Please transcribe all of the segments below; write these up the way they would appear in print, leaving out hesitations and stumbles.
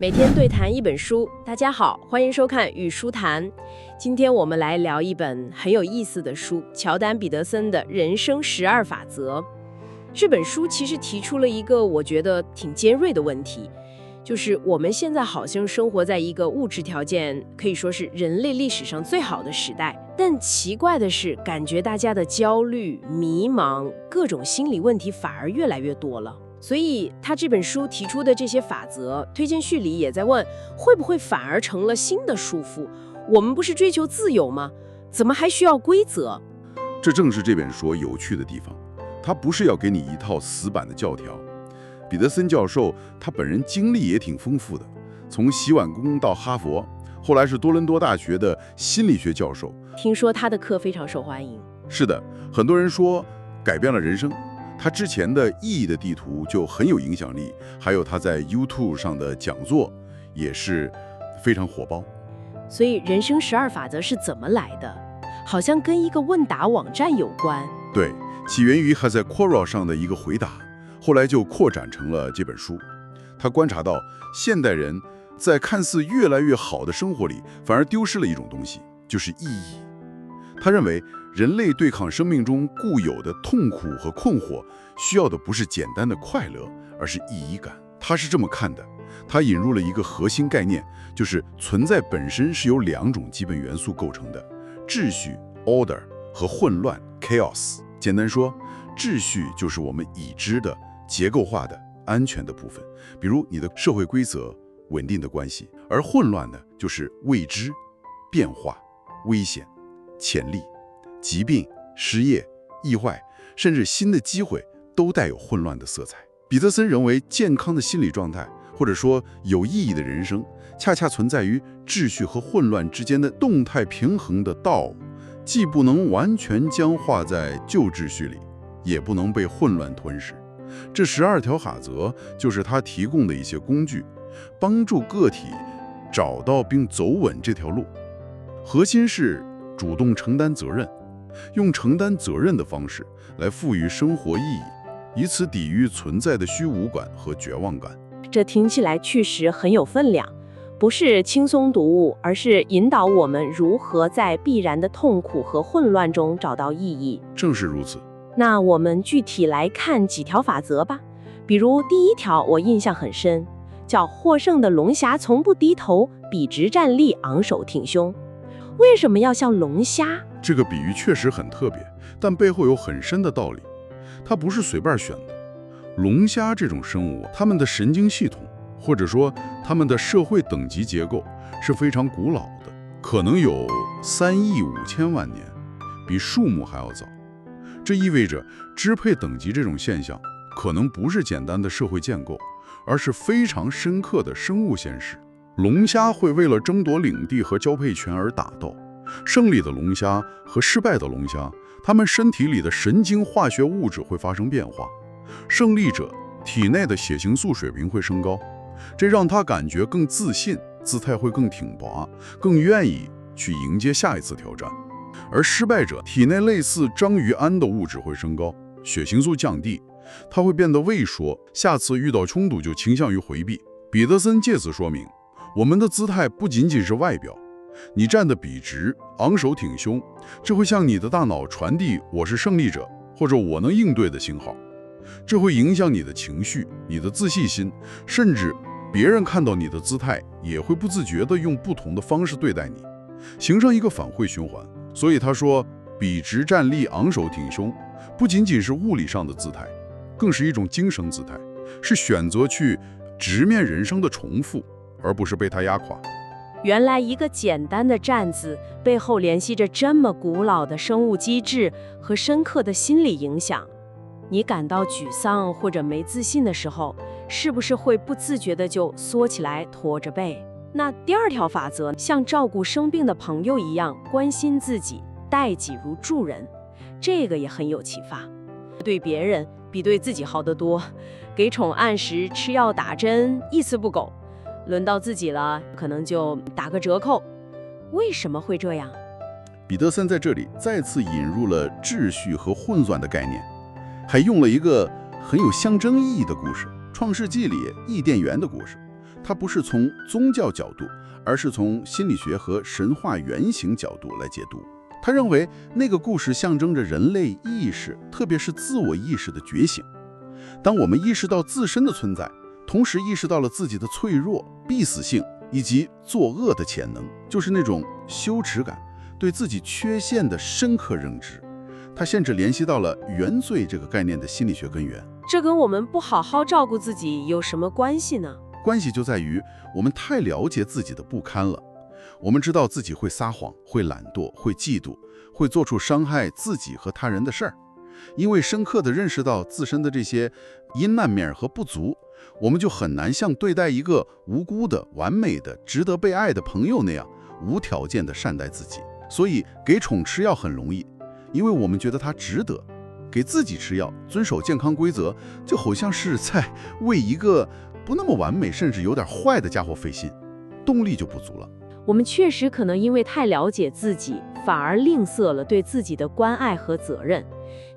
每天对谈一本书，大家好，欢迎收看与书谈。今天我们来聊一本很有意思的书，乔丹·彼得森的《人生12法则》。这本书其实提出了一个我觉得挺尖锐的问题，就是我们现在好像生活在一个物质条件可以说是人类历史上最好的时代，但奇怪的是，感觉大家的焦虑、迷茫、各种心理问题反而越来越多了。所以他这本书提出的这些法则，推荐序里也在问，会不会反而成了新的束缚？我们不是追求自由吗？怎么还需要规则？这正是这本书有趣的地方，它不是要给你一套死板的教条。彼得森教授他本人经历也挺丰富的，从洗碗工到哈佛，后来是多伦多大学的心理学教授。听说他的课非常受欢迎。是的，很多人说改变了人生。他之前的意义的地图就很有影响力，还有他在 YouTube 上的讲座也是非常火爆。所以人生12法则是怎么来的？好像跟一个问答网站有关。对，起源于他在 Quora 上的一个回答，后来就扩展成了这本书。他观察到现代人在看似越来越好的生活里，反而丢失了一种东西，就是意义。他认为人类对抗生命中固有的痛苦和困惑，需要的不是简单的快乐，而是意义感。他是这么看的，他引入了一个核心概念，就是存在本身是由2种基本元素构成的：秩序 （order） 和混乱 （chaos）。简单说，秩序就是我们已知的、结构化的、安全的部分，比如你的社会规则、稳定的关系；而混乱呢，就是未知、变化、危险、潜力、疾病、失业、意外，甚至新的机会，都带有混乱的色彩。彼得森认为，健康的心理状态，或者说有意义的人生，恰恰存在于秩序和混乱之间的动态平衡的道，既不能完全僵化在旧秩序里，也不能被混乱吞噬。这12条法则就是他提供的一些工具，帮助个体找到并走稳这条路。核心是主动承担责任，用承担责任的方式来赋予生活意义，以此抵御存在的虚无感和绝望感。这听起来确实很有分量，不是轻松读物，而是引导我们如何在必然的痛苦和混乱中找到意义。正是如此。那我们具体来看几条法则吧。比如第1条，我印象很深，叫获胜的龙虾从不低头，笔直站立，昂首挺胸。为什么要像龙虾？这个比喻确实很特别，但背后有很深的道理。它不是随便选的。龙虾这种生物，它们的神经系统，或者说它们的社会等级结构是非常古老的，可能有3亿5千万年，比树木还要早。这意味着支配等级这种现象，可能不是简单的社会建构，而是非常深刻的生物现实。龙虾会为了争夺领地和交配权而打斗，胜利的龙虾和失败的龙虾，它们身体里的神经化学物质会发生变化。胜利者体内的血清素水平会升高，这让他感觉更自信，姿态会更挺拔，更愿意去迎接下一次挑战。而失败者体内类似章鱼胺的物质会升高，血清素降低，他会变得畏缩，下次遇到冲突就倾向于回避。彼得森借此说明，我们的姿态不仅仅是外表，你站得笔直，昂首挺胸，这会向你的大脑传递我是胜利者或者我能应对的信号。这会影响你的情绪、你的自信心，甚至别人看到你的姿态也会不自觉地用不同的方式对待你，形成一个反馈循环。所以他说，笔直站立，昂首挺胸，不仅仅是物理上的姿态，更是一种精神姿态，是选择去直面人生的重复，而不是被它压垮。原来一个简单的站字背后联系着这么古老的生物机制和深刻的心理影响。你感到沮丧或者没自信的时候，是不是会不自觉的就缩起来驼着背？那第2条法则，像照顾生病的朋友一样关心自己，待己如助人，这个也很有启发。对别人比对自己好得多，给宠按时，吃药打针，一丝不苟。轮到自己了，可能就打个折扣。为什么会这样？彼得森在这里再次引入了秩序和混乱的概念，还用了一个很有象征意义的故事——创世纪里伊甸园的故事。它不是从宗教角度，而是从心理学和神话原型角度来解读。他认为那个故事象征着人类意识，特别是自我意识的觉醒。当我们意识到自身的存在，同时意识到了自己的脆弱、必死性以及作恶的潜能，就是那种羞耻感，对自己缺陷的深刻认知。他甚至联系到了原罪这个概念的心理学根源。这跟我们不好好照顾自己有什么关系呢？关系就在于我们太了解自己的不堪了。我们知道自己会撒谎，会懒惰，会嫉妒，会做出伤害自己和他人的事儿。因为深刻地认识到自身的这些阴暗面和不足，我们就很难像对待一个无辜的、完美的、值得被爱的朋友那样无条件地善待自己。所以给宠吃药很容易，因为我们觉得它值得。给自己吃药，遵守健康规则，就好像是在为一个不那么完美甚至有点坏的家伙费心，动力就不足了。我们确实可能因为太了解自己，反而吝啬了对自己的关爱和责任。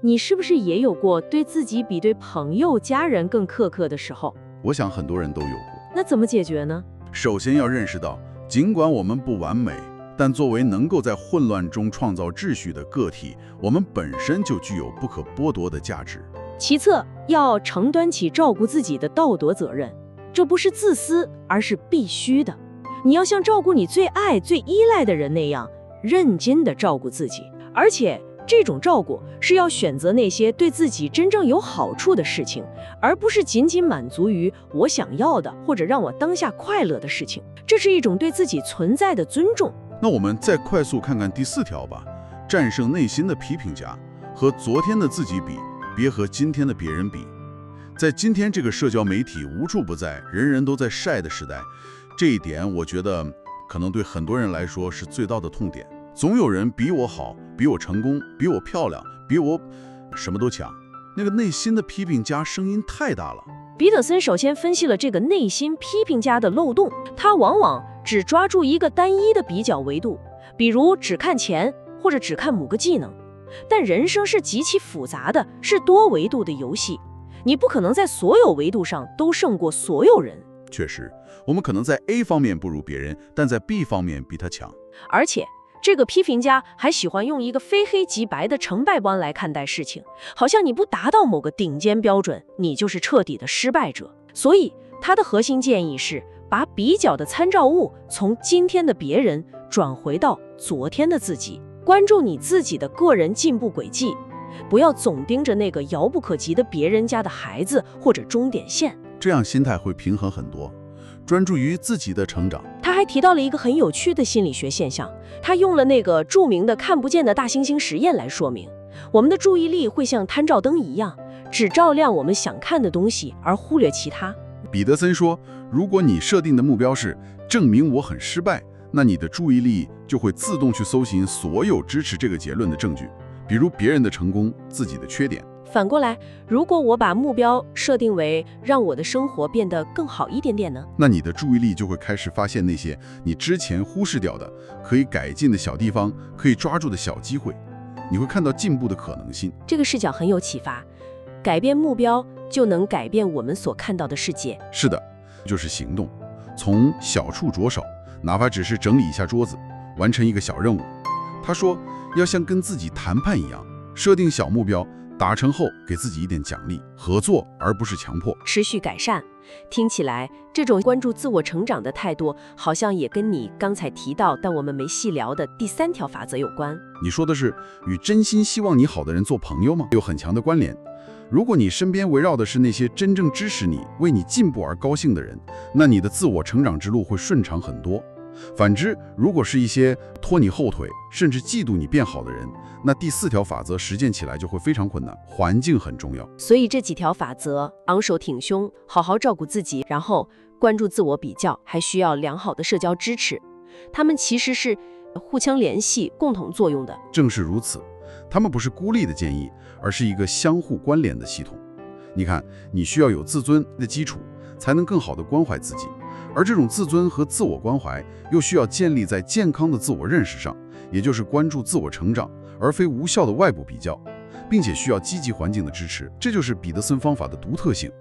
你是不是也有过对自己比对朋友、家人更苛刻的时候？我想很多人都有过。那怎么解决呢？首先要认识到，尽管我们不完美，但作为能够在混乱中创造秩序的个体，我们本身就具有不可剥夺的价值。其次，要承担起照顾自己的道德责任，这不是自私，而是必须的。你要像照顾你最爱、最依赖的人那样，认真地照顾自己，而且这种照顾是要选择那些对自己真正有好处的事情，而不是仅仅满足于我想要的或者让我当下快乐的事情。这是一种对自己存在的尊重。那我们再快速看看第4条吧，战胜内心的批评家。和昨天的自己比，别和今天的别人比。在今天这个社交媒体无处不在、人人都在晒的时代，这一点我觉得可能对很多人来说是最大的痛点。总有人比我好，比我成功，比我漂亮，比我什么都强。那个内心的批评家声音太大了。彼得森首先分析了这个内心批评家的漏洞，他往往只抓住一个单一的比较维度，比如只看钱或者只看某个技能。但人生是极其复杂的，是多维度的游戏，你不可能在所有维度上都胜过所有人。确实，我们可能在 A 方面不如别人，但在 B 方面比他强。而且这个批评家还喜欢用一个非黑即白的成败观来看待事情，好像你不达到某个顶尖标准，你就是彻底的失败者。所以他的核心建议是把比较的参照物从今天的别人转回到昨天的自己，关注你自己的个人进步轨迹，不要总盯着那个遥不可及的别人家的孩子或者终点线。这样心态会平衡很多，专注于自己的成长。他还提到了一个很有趣的心理学现象，他用了那个著名的看不见的大猩猩实验来说明，我们的注意力会像探照灯一样，只照亮我们想看的东西，而忽略其他。彼得森说，如果你设定的目标是证明我很失败，那你的注意力就会自动去搜寻所有支持这个结论的证据，比如别人的成功、自己的缺点。反过来，如果我把目标设定为让我的生活变得更好一点点呢？那你的注意力就会开始发现那些你之前忽视掉的可以改进的小地方，可以抓住的小机会，你会看到进步的可能性。这个视角很有启发，改变目标就能改变我们所看到的世界。是的，就是行动，从小处着手，哪怕只是整理一下桌子，完成一个小任务。他说，要像跟自己谈判一样，设定小目标，达成后给自己一点奖励，合作而不是强迫，持续改善。听起来这种关注自我成长的态度，好像也跟你刚才提到但我们没细聊的第3条法则有关。你说的是与真心希望你好的人做朋友吗？有很强的关联。如果你身边围绕的是那些真正支持你、为你进步而高兴的人，那你的自我成长之路会顺畅很多。反之，如果是一些拖你后腿，甚至嫉妒你变好的人，那第4条法则实践起来就会非常困难。环境很重要，所以这几条法则，昂首挺胸，好好照顾自己，然后关注自我比较，还需要良好的社交支持，它们其实是互相联系、共同作用的。正是如此，他们不是孤立的建议，而是一个相互关联的系统。你看，你需要有自尊的基础，才能更好地关怀自己。而这种自尊和自我关怀又需要建立在健康的自我认识上，也就是关注自我成长，而非无效的外部比较，并且需要积极环境的支持。这就是彼得森方法的独特性，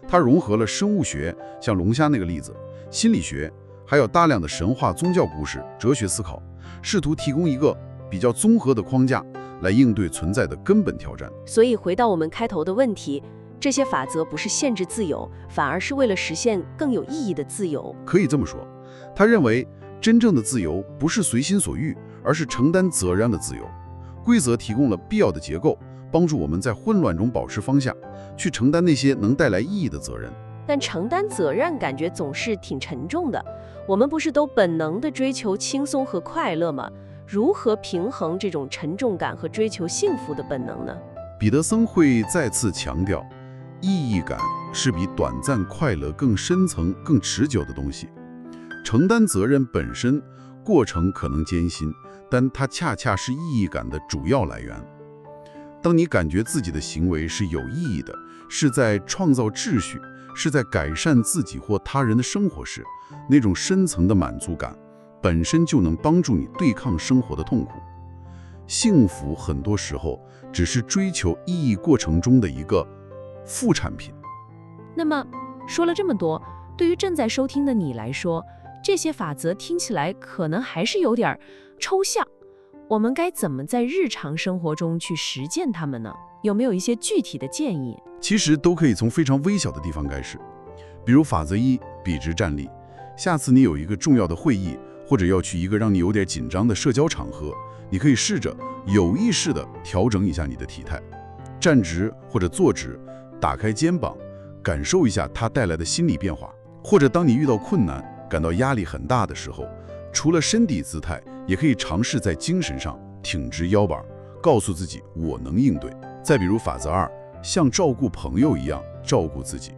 它融合了生物学，像龙虾那个例子，心理学，还有大量的神话、宗教故事、哲学思考，试图提供一个比较综合的框架来应对存在的根本挑战。所以回到我们开头的问题，这些法则不是限制自由，反而是为了实现更有意义的自由。可以这么说，他认为真正的自由不是随心所欲，而是承担责任的自由。规则提供了必要的结构，帮助我们在混乱中保持方向，去承担那些能带来意义的责任。但承担责任感觉总是挺沉重的。我们不是都本能地追求轻松和快乐吗？如何平衡这种沉重感和追求幸福的本能呢？彼得森会再次强调，意义感是比短暂快乐更深层、更持久的东西。承担责任本身，过程可能艰辛，但它恰恰是意义感的主要来源。当你感觉自己的行为是有意义的，是在创造秩序，是在改善自己或他人的生活时，那种深层的满足感本身就能帮助你对抗生活的痛苦。幸福很多时候只是追求意义过程中的一个副产品。那么说了这么多，对于正在收听的你来说，这些法则听起来可能还是有点抽象。我们该怎么在日常生活中去实践它们呢？有没有一些具体的建议？其实都可以从非常微小的地方开始，比如法则1，笔直站立。下次你有一个重要的会议，或者要去一个让你有点紧张的社交场合，你可以试着有意识地调整一下你的体态，站直或者坐直，打开肩膀，感受一下它带来的心理变化。或者当你遇到困难，感到压力很大的时候，除了身体姿态，也可以尝试在精神上挺直腰板，告诉自己我能应对。再比如法则2，像照顾朋友一样照顾自己。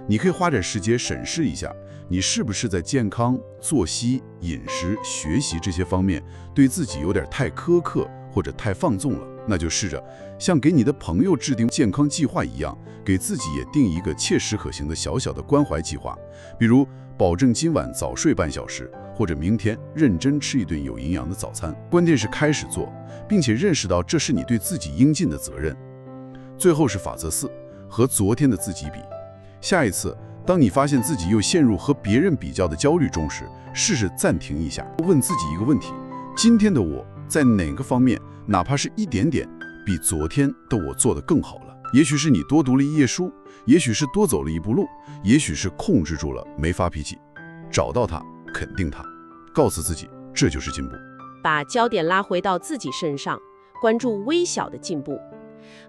你可以花点时间审视一下，你是不是在健康、作息、饮食、学习这些方面对自己有点太苛刻或者太放纵了。那就试着像给你的朋友制定健康计划一样，给自己也定一个切实可行的小小的关怀计划，比如保证今晚早睡半小时，或者明天认真吃一顿有营养的早餐。关键是开始做，并且认识到这是你对自己应尽的责任。最后是法则4，和昨天的自己比。下一次当你发现自己又陷入和别人比较的焦虑中时，试试暂停一下，问自己一个问题：今天的我在哪个方面，哪怕是一点点，比昨天的我做得更好了？也许是你多读了一页书，也许是多走了一步路，也许是控制住了没发脾气。找到它，肯定它，告诉自己这就是进步。把焦点拉回到自己身上，关注微小的进步。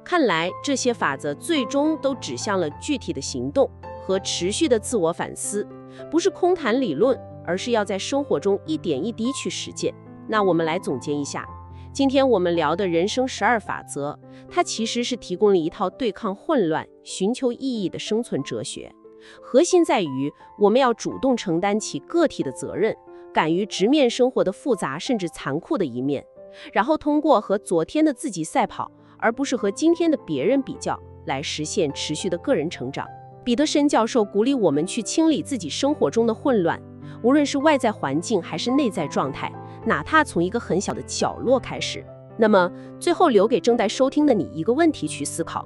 看来这些法则最终都指向了具体的行动和持续的自我反思，不是空谈理论，而是要在生活中一点一滴去实践。那我们来总结一下，今天我们聊的人生12法则，它其实是提供了一套对抗混乱、寻求意义的生存哲学。核心在于我们要主动承担起个体的责任，敢于直面生活的复杂甚至残酷的一面，然后通过和昨天的自己赛跑，而不是和今天的别人比较，来实现持续的个人成长。彼得森教授鼓励我们去清理自己生活中的混乱，无论是外在环境还是内在状态，哪怕从一个很小的角落开始。那么最后留给正在收听的你一个问题去思考：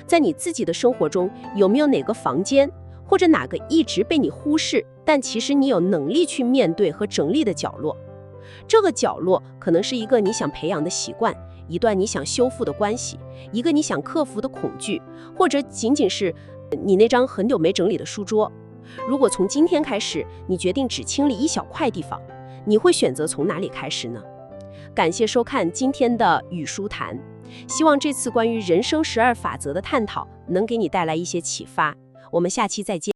在你自己的生活中，有没有哪个房间，或者哪个一直被你忽视，但其实你有能力去面对和整理的角落？这个角落可能是一个你想培养的习惯，一段你想修复的关系，一个你想克服的恐惧，或者仅仅是你那张很久没整理的书桌。如果从今天开始，你决定只清理一小块地方，你会选择从哪里开始呢？感谢收看今天的与书谈，希望这次关于人生12法则的探讨能给你带来一些启发。我们下期再见。